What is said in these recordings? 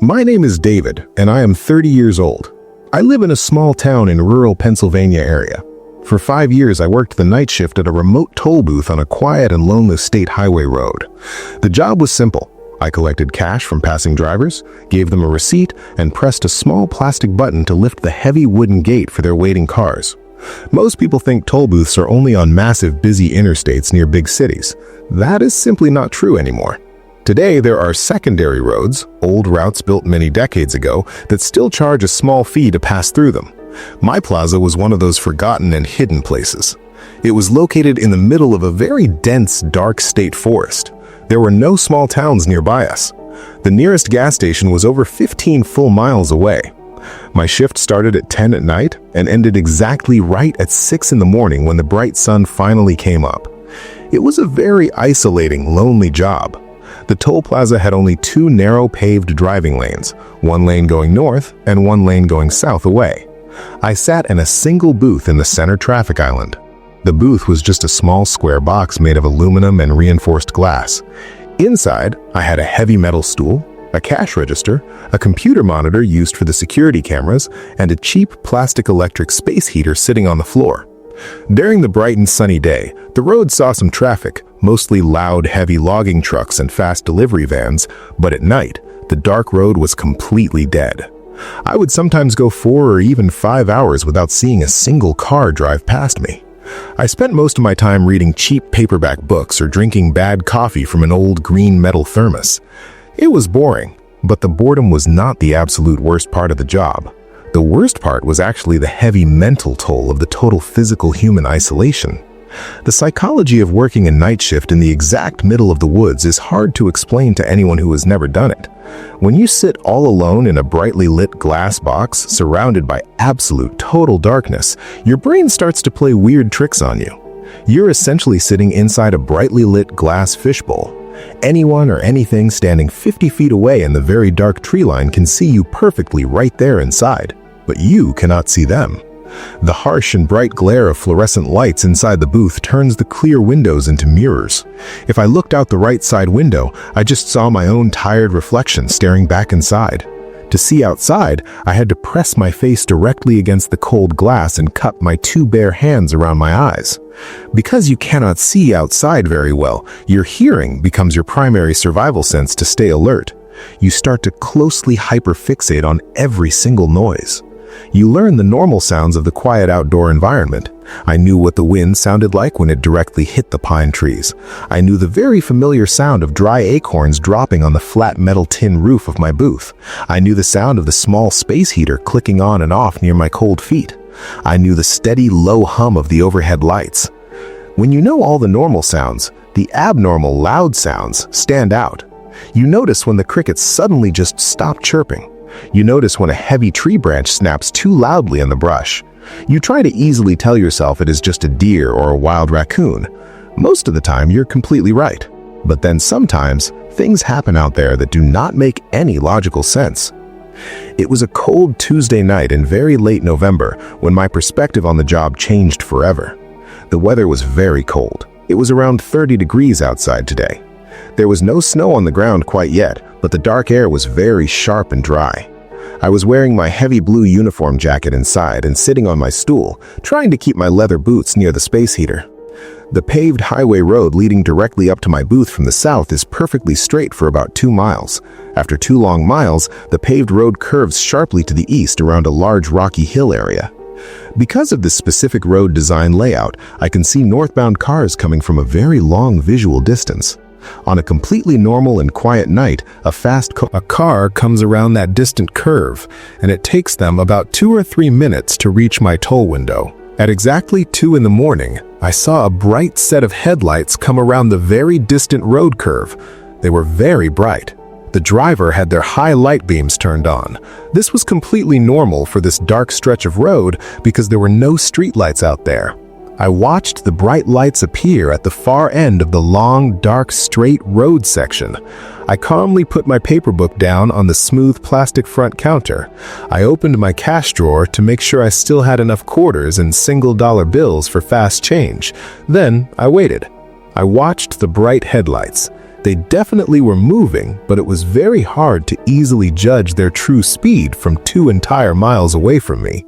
My name is David, and I am 30 years old. I live in a small town in rural Pennsylvania area. For 5 years, I worked the night shift at a remote toll booth on a quiet and lonely state highway road. The job was simple. I collected cash from passing drivers, gave them a receipt, and pressed a small plastic button to lift the heavy wooden gate for their waiting cars. Most people think toll booths are only on massive, busy interstates near big cities. That is simply not true anymore. Today, there are secondary roads, old routes built many decades ago, that still charge a small fee to pass through them. My plaza was one of those forgotten and hidden places. It was located in the middle of a very dense, dark state forest. There were no small towns nearby us. The nearest gas station was over 15 full miles away. My shift started at 10 at night and ended exactly right at 6 in the morning when the bright sun finally came up. It was a very isolating, lonely job. The toll plaza had only 2 narrow paved driving lanes, one lane going north and one lane going south away. I sat in a single booth in the center traffic island. The booth was just a small square box made of aluminum and reinforced glass. Inside, I had a heavy metal stool, a cash register, a computer monitor used for the security cameras, and a cheap plastic electric space heater sitting on the floor. During the bright and sunny day, the road saw some traffic, mostly loud, heavy logging trucks and fast delivery vans, but at night, the dark road was completely dead. I would sometimes go 4 or even 5 hours without seeing a single car drive past me. I spent most of my time reading cheap paperback books or drinking bad coffee from an old green metal thermos. It was boring, but the boredom was not the absolute worst part of the job. The worst part was actually the heavy mental toll of the total physical human isolation. The psychology of working a night shift in the exact middle of the woods is hard to explain to anyone who has never done it. When you sit all alone in a brightly lit glass box surrounded by absolute total darkness, your brain starts to play weird tricks on you. You're essentially sitting inside a brightly lit glass fishbowl. Anyone or anything standing 50 feet away in the very dark tree line can see you perfectly right there inside, but you cannot see them. The harsh and bright glare of fluorescent lights inside the booth turns the clear windows into mirrors. If I looked out the right side window, I just saw my own tired reflection staring back inside. To see outside, I had to press my face directly against the cold glass and cup my 2 bare hands around my eyes. Because you cannot see outside very well, your hearing becomes your primary survival sense to stay alert. You start to closely hyperfixate on every single noise. You learn the normal sounds of the quiet outdoor environment. I knew what the wind sounded like when it directly hit the pine trees. I knew the very familiar sound of dry acorns dropping on the flat metal tin roof of my booth. I knew the sound of the small space heater clicking on and off near my cold feet. I knew the steady, low hum of the overhead lights. When you know all the normal sounds, the abnormal, loud sounds stand out. You notice when the crickets suddenly just stop chirping. You notice when a heavy tree branch snaps too loudly in the brush. You try to easily tell yourself it is just a deer or a wild raccoon. Most of the time, you're completely right. But then sometimes, things happen out there that do not make any logical sense. It was a cold Tuesday night in very late November when my perspective on the job changed forever. The weather was very cold. It was around 30 degrees outside today. There was no snow on the ground quite yet, but the dark air was very sharp and dry. I was wearing my heavy blue uniform jacket inside and sitting on my stool, trying to keep my leather boots near the space heater. The paved highway road leading directly up to my booth from the south is perfectly straight for about 2 miles. After 2 long miles, the paved road curves sharply to the east around a large rocky hill area. Because of this specific road design layout, I can see northbound cars coming from a very long visual distance. On a completely normal and quiet night, a car comes around that distant curve, and it takes them about 2 or 3 minutes to reach my toll window. At exactly 2 in the morning, I saw a bright set of headlights come around the very distant road curve. They were very bright. The driver had their high light beams turned on. This was completely normal for this dark stretch of road because there were no streetlights out there. I watched the bright lights appear at the far end of the long, dark, straight road section. I calmly put my paper book down on the smooth plastic front counter. I opened my cash drawer to make sure I still had enough quarters and single-dollar bills for fast change. Then I waited. I watched the bright headlights. They definitely were moving, but it was very hard to easily judge their true speed from 2 entire miles away from me.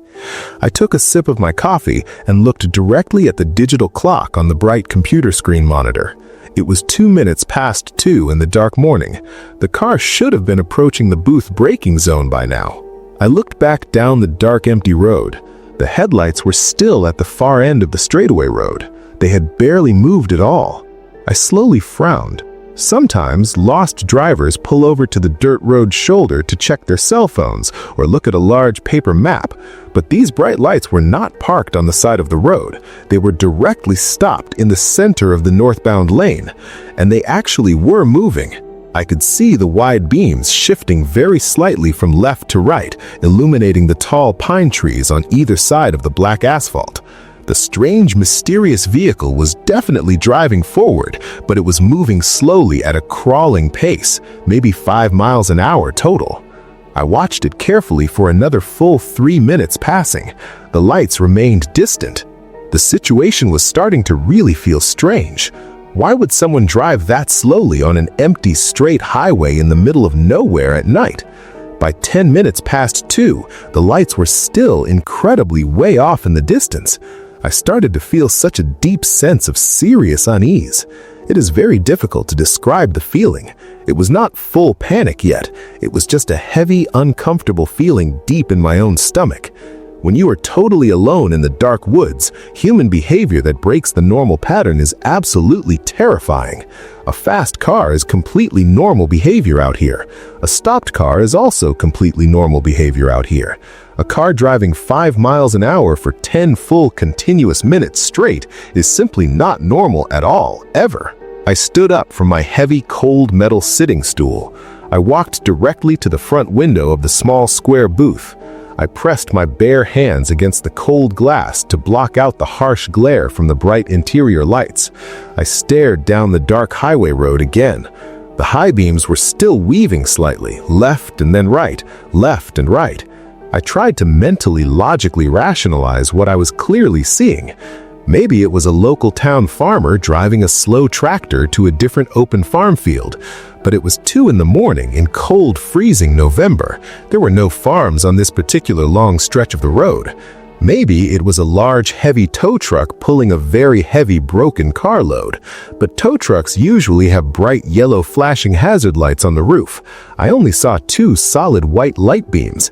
I took a sip of my coffee and looked directly at the digital clock on the bright computer screen monitor. It was 2 minutes past 2 in the dark morning. The car should have been approaching the booth braking zone by now. I looked back down the dark, empty road. The headlights were still at the far end of the straightaway road. They had barely moved at all. I slowly frowned. Sometimes lost drivers pull over to the dirt road shoulder to check their cell phones or look at a large paper map, but these bright lights were not parked on the side of the road. They were directly stopped in the center of the northbound lane, and they actually were moving. I could see the wide beams shifting very slightly from left to right, illuminating the tall pine trees on either side of the black asphalt. The strange, mysterious vehicle was definitely driving forward, but it was moving slowly at a crawling pace, maybe 5 miles an hour total. I watched it carefully for another full 3 minutes passing. The lights remained distant. The situation was starting to really feel strange. Why would someone drive that slowly on an empty, straight highway in the middle of nowhere at night? By 10 minutes past 2, the lights were still incredibly way off in the distance. I started to feel such a deep sense of serious unease. It is very difficult to describe the feeling. It was not full panic yet. It was just a heavy, uncomfortable feeling deep in my own stomach. When you are totally alone in the dark woods, human behavior that breaks the normal pattern is absolutely terrifying. A fast car is completely normal behavior out here. A stopped car is also completely normal behavior out here. A car driving 5 miles an hour for 10 full continuous minutes straight is simply not normal at all, ever. I stood up from my heavy, cold metal sitting stool. I walked directly to the front window of the small square booth. I pressed my bare hands against the cold glass to block out the harsh glare from the bright interior lights. I stared down the dark highway road again. The high beams were still weaving slightly, left and then right, left and right. I tried to mentally, logically rationalize what I was clearly seeing. Maybe it was a local town farmer driving a slow tractor to a different open farm field. But it was 2 in the morning in cold, freezing November. There were no farms on this particular long stretch of the road. Maybe it was a large, heavy tow truck pulling a very heavy, broken carload. But tow trucks usually have bright yellow flashing hazard lights on the roof. I only saw 2 solid white light beams.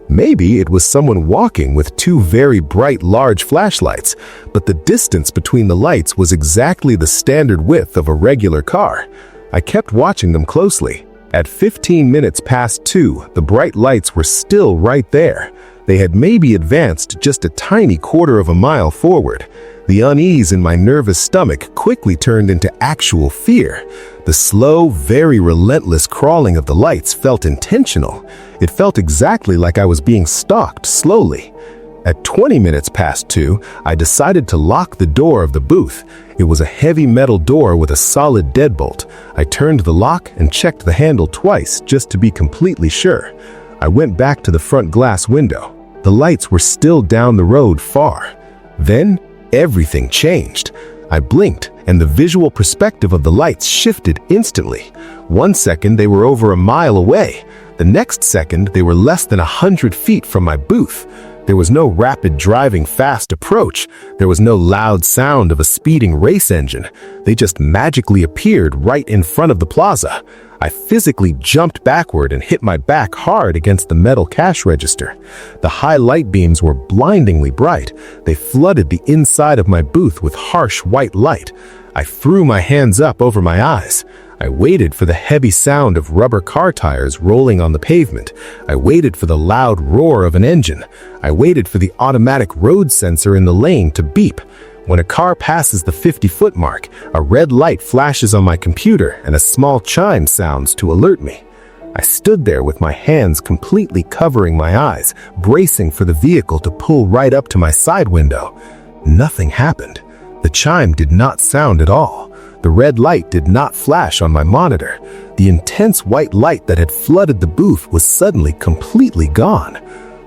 Maybe it was someone walking with 2 very bright, large flashlights, but the distance between the lights was exactly the standard width of a regular car. I kept watching them closely. At 15 minutes past 2, the bright lights were still right there. They had maybe advanced just a tiny quarter of a mile forward. The unease in my nervous stomach quickly turned into actual fear. The slow, very relentless crawling of the lights felt intentional. It felt exactly like I was being stalked slowly. At 20 minutes past 2, I decided to lock the door of the booth. It was a heavy metal door with a solid deadbolt. I turned the lock and checked the handle twice just to be completely sure. I went back to the front glass window. The lights were still down the road far. Then, everything changed. I blinked, and the visual perspective of the lights shifted instantly. 1 second, they were over a mile away. The next second, they were less than 100 feet from my booth. There was no rapid driving fast approach. There was no loud sound of a speeding race engine. They just magically appeared right in front of the plaza. I physically jumped backward and hit my back hard against the metal cash register. The high light beams were blindingly bright. They flooded the inside of my booth with harsh white light. I threw my hands up over my eyes. I waited for the heavy sound of rubber car tires rolling on the pavement. I waited for the loud roar of an engine. I waited for the automatic road sensor in the lane to beep. When a car passes the 50-foot mark, a red light flashes on my computer and a small chime sounds to alert me. I stood there with my hands completely covering my eyes, bracing for the vehicle to pull right up to my side window. Nothing happened. The chime did not sound at all. The red light did not flash on my monitor. The intense white light that had flooded the booth was suddenly completely gone.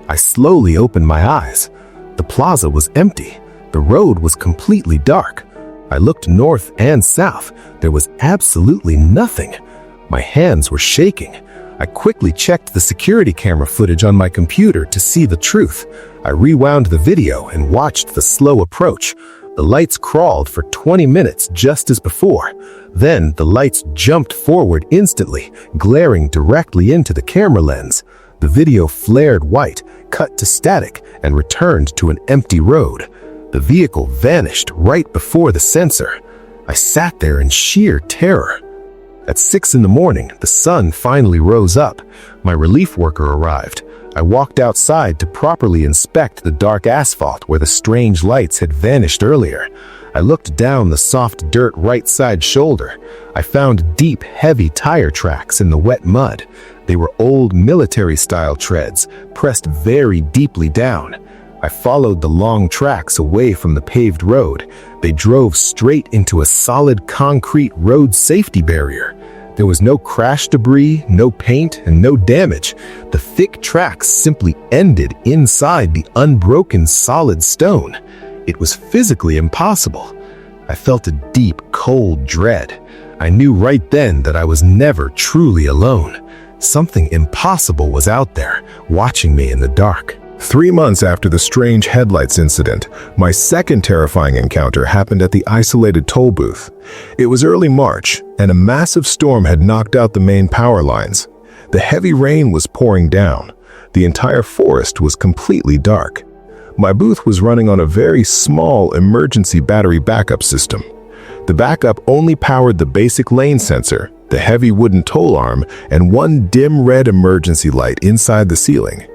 I slowly opened my eyes. The plaza was empty. The road was completely dark. I looked north and south. There was absolutely nothing. My hands were shaking. I quickly checked the security camera footage on my computer to see the truth. I rewound the video and watched the slow approach. The lights crawled for 20 minutes just as before. Then the lights jumped forward instantly, glaring directly into the camera lens. The video flared white, cut to static, and returned to an empty road. The vehicle vanished right before the sensor. I sat there in sheer terror. At 6 in the morning, the sun finally rose up. My relief worker arrived. I walked outside to properly inspect the dark asphalt where the strange lights had vanished earlier. I looked down the soft dirt right side shoulder. I found deep, heavy tire tracks in the wet mud. They were old military-style treads, pressed very deeply down. I followed the long tracks away from the paved road. They drove straight into a solid concrete road safety barrier. There was no crash debris, no paint, and no damage. The thick tracks simply ended inside the unbroken solid stone. It was physically impossible. I felt a deep, cold dread. I knew right then that I was never truly alone. Something impossible was out there, watching me in the dark. 3 months after the strange headlights incident, my second terrifying encounter happened at the isolated toll booth. It was early March, and a massive storm had knocked out the main power lines. The heavy rain was pouring down. The entire forest was completely dark. My booth was running on a very small emergency battery backup system. The backup only powered the basic lane sensor, the heavy wooden toll arm, and one dim red emergency light inside the ceiling.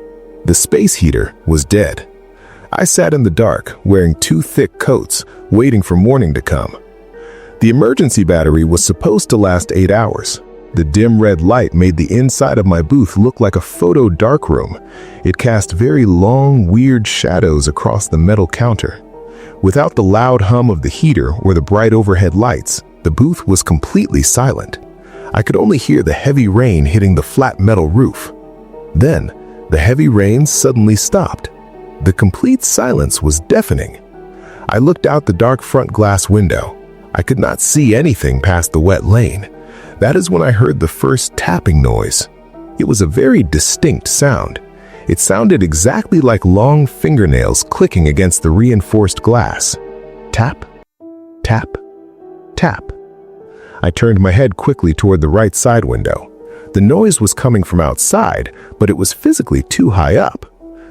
The space heater was dead. I sat in the dark, wearing 2 thick coats, waiting for morning to come. The emergency battery was supposed to last 8 hours. The dim red light made the inside of my booth look like a photo darkroom. It cast very long, weird shadows across the metal counter. Without the loud hum of the heater or the bright overhead lights, the booth was completely silent. I could only hear the heavy rain hitting the flat metal roof. Then, the heavy rain suddenly stopped. The complete silence was deafening. I looked out the dark front glass window. I could not see anything past the wet lane. That is when I heard the first tapping noise. It was a very distinct sound. It sounded exactly like long fingernails clicking against the reinforced glass. Tap, tap, tap. I turned my head quickly toward the right side window. The noise was coming from outside, but it was physically too high up.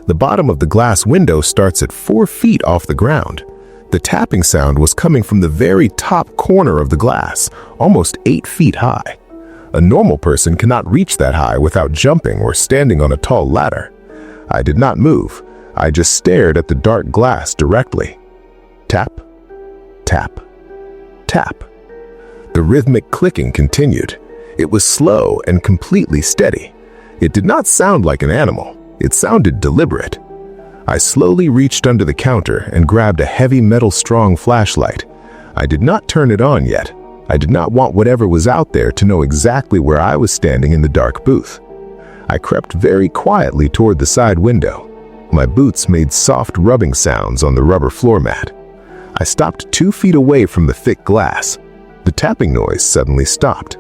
The bottom of the glass window starts at 4 feet off the ground. The tapping sound was coming from the very top corner of the glass, almost 8 feet high. A normal person cannot reach that high without jumping or standing on a tall ladder. I did not move. I just stared at the dark glass directly. Tap, tap, tap. The rhythmic clicking continued. It was slow and completely steady. It did not sound like an animal. It sounded deliberate. I slowly reached under the counter and grabbed a heavy metal strong flashlight. I did not turn it on yet. I did not want whatever was out there to know exactly where I was standing in the dark booth. I crept very quietly toward the side window. My boots made soft rubbing sounds on the rubber floor mat. I stopped 2 feet away from the thick glass. The tapping noise suddenly stopped.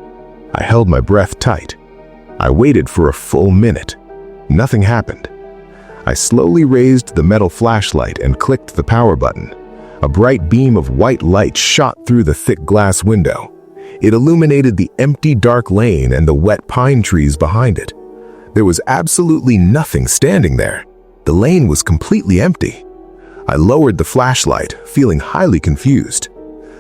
I held my breath tight. I waited for a full minute. Nothing happened. I slowly raised the metal flashlight and clicked the power button. A bright beam of white light shot through the thick glass window. It illuminated the empty dark lane and the wet pine trees behind it. There was absolutely nothing standing there. The lane was completely empty. I lowered the flashlight, feeling highly confused.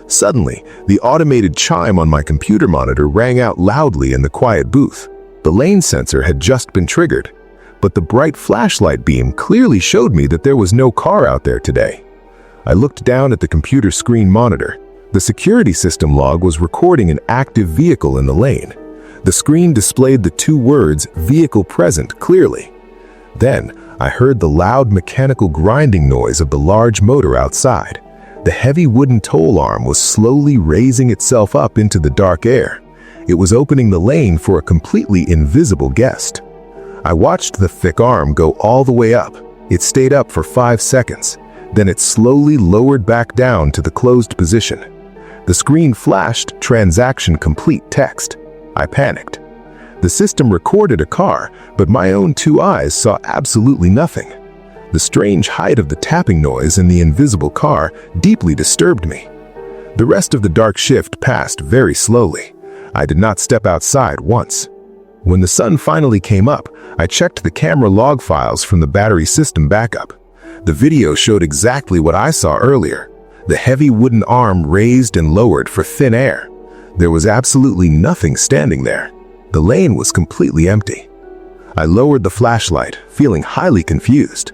Suddenly, the automated chime on my computer monitor rang out loudly in the quiet booth. The lane sensor had just been triggered, but the bright flashlight beam clearly showed me that there was no car out there today. I looked down at the computer screen monitor. The security system log was recording an active vehicle in the lane. The screen displayed the 2 words, "Vehicle present," clearly. Then, I heard the loud mechanical grinding noise of the large motor outside. The heavy wooden toll arm was slowly raising itself up into the dark air. It was opening the lane for a completely invisible guest. I watched the thick arm go all the way up. It stayed up for 5 seconds. Then it slowly lowered back down to the closed position. The screen flashed "Transaction complete" text. I panicked. The system recorded a car, but my own two eyes saw absolutely nothing. The strange height of the tapping noise in the invisible car deeply disturbed me. The rest of the dark shift passed very slowly. I did not step outside once. When the sun finally came up, I checked the camera log files from the battery system backup. The video showed exactly what I saw earlier. The heavy wooden arm raised and lowered for thin air. There was absolutely nothing standing there. The lane was completely empty. I lowered the flashlight, feeling highly confused.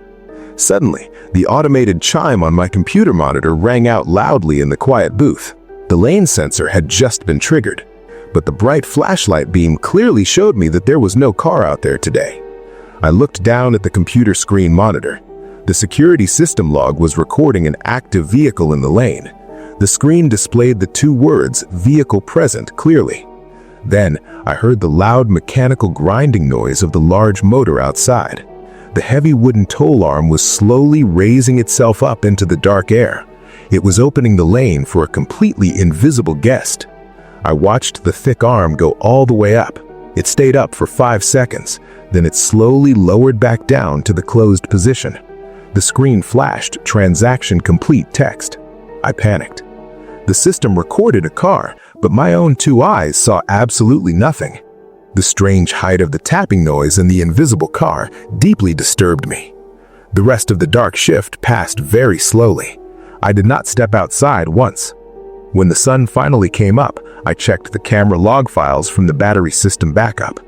Suddenly, the automated chime on my computer monitor rang out loudly in the quiet booth. The lane sensor had just been triggered, but the bright flashlight beam clearly showed me that there was no car out there today. I looked down at the computer screen monitor. The security system log was recording an active vehicle in the lane. The screen displayed the two words "vehicle present" clearly. Then, I heard the loud mechanical grinding noise of the large motor outside. The heavy wooden toll arm was slowly raising itself up into the dark air. It was opening the lane for a completely invisible guest. I watched the thick arm go all the way up. It stayed up for 5 seconds, then it slowly lowered back down to the closed position. The screen flashed "Transaction complete" text. I panicked. The system recorded a car, but my own two eyes saw absolutely nothing. The strange height of the tapping noise in the invisible car deeply disturbed me. The rest of the dark shift passed very slowly. I did not step outside once. When the sun finally came up, I checked the camera log files from the battery system backup.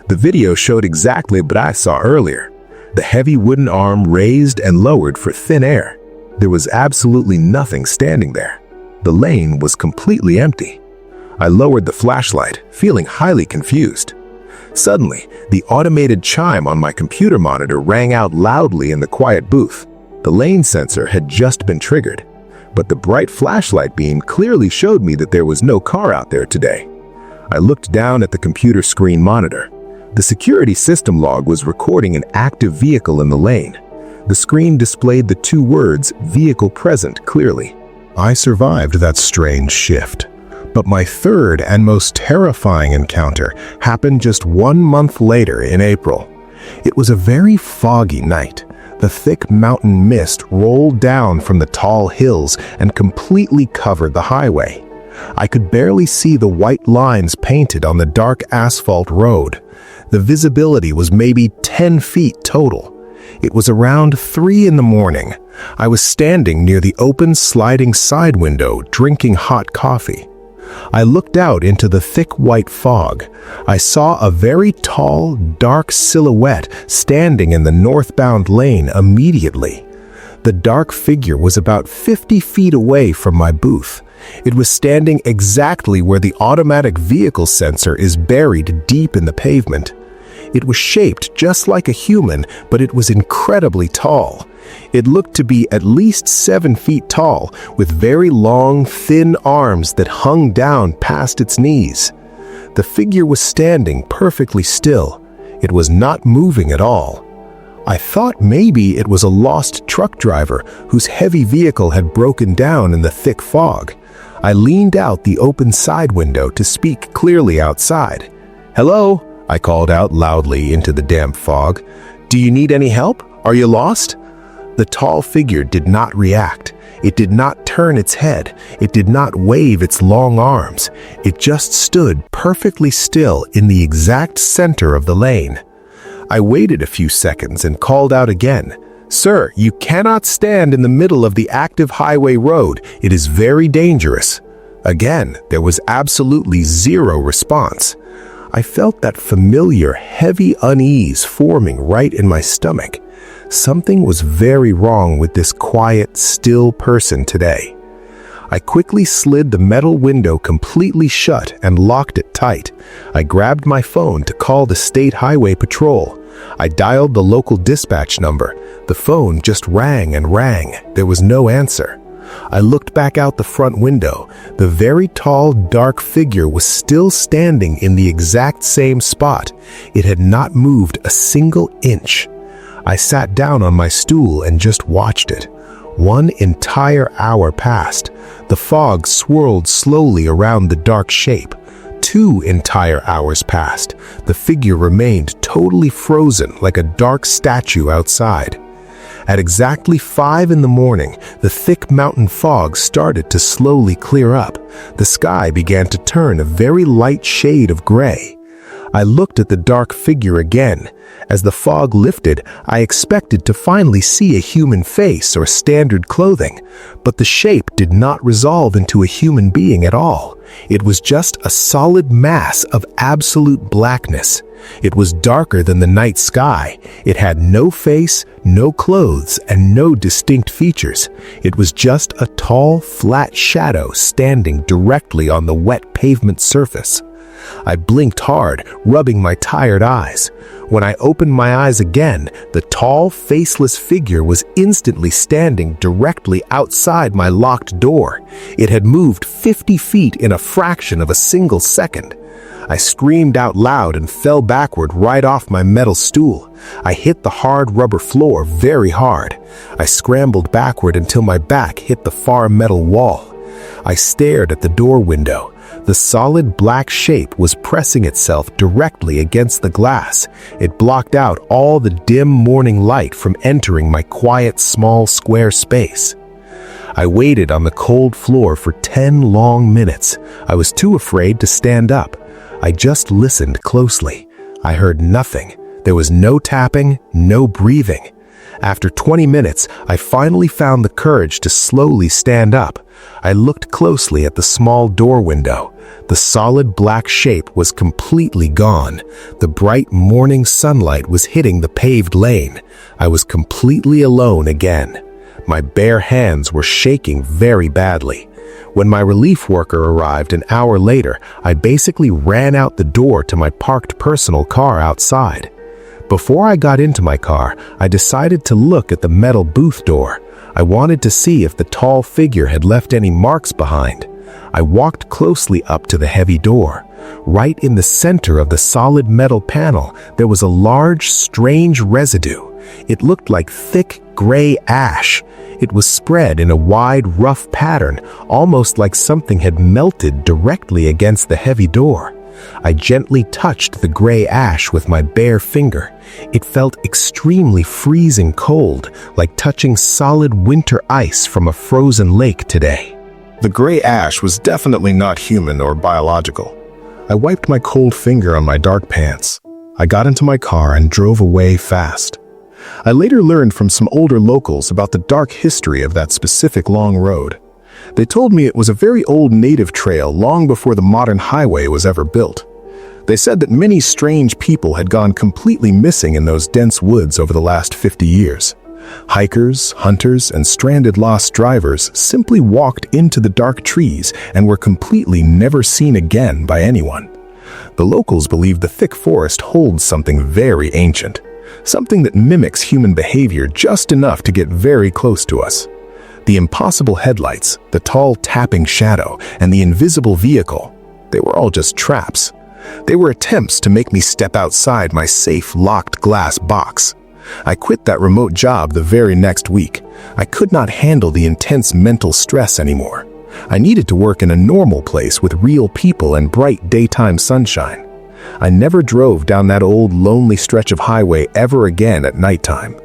The video showed exactly what I saw earlier. The heavy wooden arm raised and lowered for thin air. There was absolutely nothing standing there. The lane was completely empty. I lowered the flashlight, feeling highly confused. Suddenly, the automated chime on my computer monitor rang out loudly in the quiet booth. The lane sensor had just been triggered, but the bright flashlight beam clearly showed me that there was no car out there today. I looked down at the computer screen monitor. The security system log was recording an active vehicle in the lane. The screen displayed the two words "vehicle present" clearly. I survived that strange shift. But my third and most terrifying encounter happened just 1 month later in April. It was a very foggy night. The thick mountain mist rolled down from the tall hills and completely covered the highway. I could barely see the white lines painted on the dark asphalt road. The visibility was maybe 10 feet total. It was around 3 in the morning. I was standing near the open sliding side window drinking hot coffee. I looked out into the thick white fog. I saw a very tall, dark silhouette standing in the northbound lane immediately. The dark figure was about 50 feet away from my booth. It was standing exactly where the automatic vehicle sensor is buried deep in the pavement. It was shaped just like a human, but it was incredibly tall. It looked to be at least 7 feet tall, with very long, thin arms that hung down past its knees. The figure was standing perfectly still. It was not moving at all. I thought maybe it was a lost truck driver whose heavy vehicle had broken down in the thick fog. I leaned out the open side window to speak clearly outside. "Hello?" I called out loudly into the damp fog. "Do you need any help? Are you lost?" The tall figure did not react. It did not turn its head. It did not wave its long arms. It just stood perfectly still in the exact center of the lane. I waited a few seconds and called out again. "Sir, you cannot stand in the middle of the active highway road. It is very dangerous." Again, there was absolutely zero response. I felt that familiar, heavy unease forming right in my stomach. Something was very wrong with this quiet, still person today. I quickly slid the metal window completely shut and locked it tight. I grabbed my phone to call the State Highway Patrol. I dialed the local dispatch number. The phone just rang and rang. There was no answer. I looked back out the front window. The very tall, dark figure was still standing in the exact same spot. It had not moved a single inch. I sat down on my stool and just watched it. 1 entire hour passed. The fog swirled slowly around the dark shape. 2 entire hours passed. The figure remained totally frozen like a dark statue outside. At exactly 5 in the morning, the thick mountain fog started to slowly clear up. The sky began to turn a very light shade of gray. I looked at the dark figure again. As the fog lifted, I expected to finally see a human face or standard clothing, but the shape did not resolve into a human being at all. It was just a solid mass of absolute blackness. It was darker than the night sky. It had no face, no clothes, and no distinct features. It was just a tall, flat shadow standing directly on the wet pavement surface. I blinked hard, rubbing my tired eyes. When I opened my eyes again, the tall, faceless figure was instantly standing directly outside my locked door. It had moved 50 feet in a fraction of a single second. I screamed out loud and fell backward right off my metal stool. I hit the hard rubber floor very hard. I scrambled backward until my back hit the far metal wall. I stared at the door window. The solid black shape was pressing itself directly against the glass. It blocked out all the dim morning light from entering my quiet, small, square space. I waited on the cold floor for 10 long minutes. I was too afraid to stand up. I just listened closely. I heard nothing. There was no tapping, no breathing. After 20 minutes, I finally found the courage to slowly stand up. I looked closely at the small door window. The solid black shape was completely gone. The bright morning sunlight was hitting the paved lane. I was completely alone again. My bare hands were shaking very badly. When my relief worker arrived an hour later, I basically ran out the door to my parked personal car outside. Before I got into my car, I decided to look at the metal booth door. I wanted to see if the tall figure had left any marks behind. I walked closely up to the heavy door. Right in the center of the solid metal panel, there was a large, strange residue. It looked like thick, gray ash. It was spread in a wide, rough pattern, almost like something had melted directly against the heavy door. I gently touched the gray ash with my bare finger. It felt extremely freezing cold, like touching solid winter ice from a frozen lake today. The gray ash was definitely not human or biological. I wiped my cold finger on my dark pants. I got into my car and drove away fast. I later learned from some older locals about the dark history of that specific long road. They told me it was a very old native trail long before the modern highway was ever built. They said that many strange people had gone completely missing in those dense woods over the last 50 years. Hikers, hunters, and stranded lost drivers simply walked into the dark trees and were completely never seen again by anyone. The locals believe the thick forest holds something very ancient, something that mimics human behavior just enough to get very close to us. The impossible headlights, the tall tapping shadow, and the invisible vehicle, they were all just traps. They were attempts to make me step outside my safe, locked glass box. I quit that remote job the very next week. I could not handle the intense mental stress anymore. I needed to work in a normal place with real people and bright daytime sunshine. I never drove down that old, lonely stretch of highway ever again at nighttime.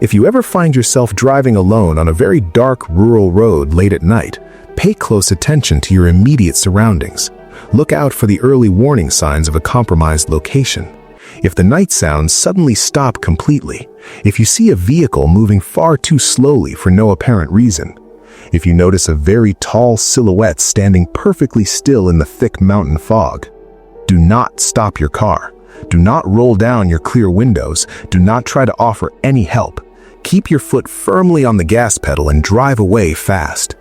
If you ever find yourself driving alone on a very dark rural road late at night, pay close attention to your immediate surroundings. Look out for the early warning signs of a compromised location. If the night sounds suddenly stop completely, if you see a vehicle moving far too slowly for no apparent reason, if you notice a very tall silhouette standing perfectly still in the thick mountain fog, do not stop your car. Do not roll down your clear windows. Do not try to offer any help. Keep your foot firmly on the gas pedal and drive away fast.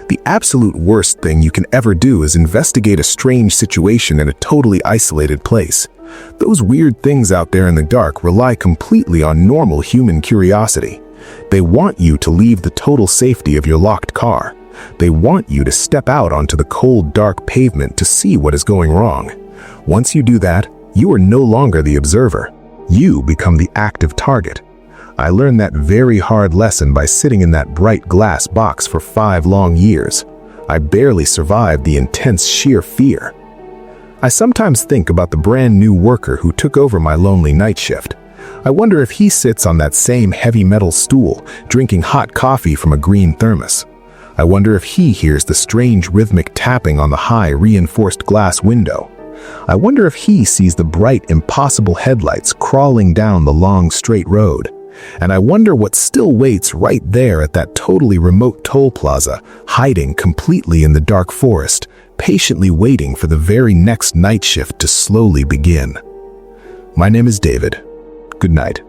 The absolute worst thing you can ever do is investigate a strange situation in a totally isolated place. Those weird things out there in the dark rely completely on normal human curiosity. They want you to leave the total safety of your locked car. They want you to step out onto the cold, dark pavement to see what is going wrong. Once you do that, you are no longer the observer. You become the active target. I learned that very hard lesson by sitting in that bright glass box for 5 long years. I barely survived the intense sheer fear. I sometimes think about the brand new worker who took over my lonely night shift. I wonder if he sits on that same heavy metal stool, drinking hot coffee from a green thermos. I wonder if he hears the strange rhythmic tapping on the high reinforced glass window. I wonder if he sees the bright, impossible headlights crawling down the long, straight road. And I wonder what still waits right there at that totally remote toll plaza, hiding completely in the dark forest, patiently waiting for the very next night shift to slowly begin. My name is David. Good night.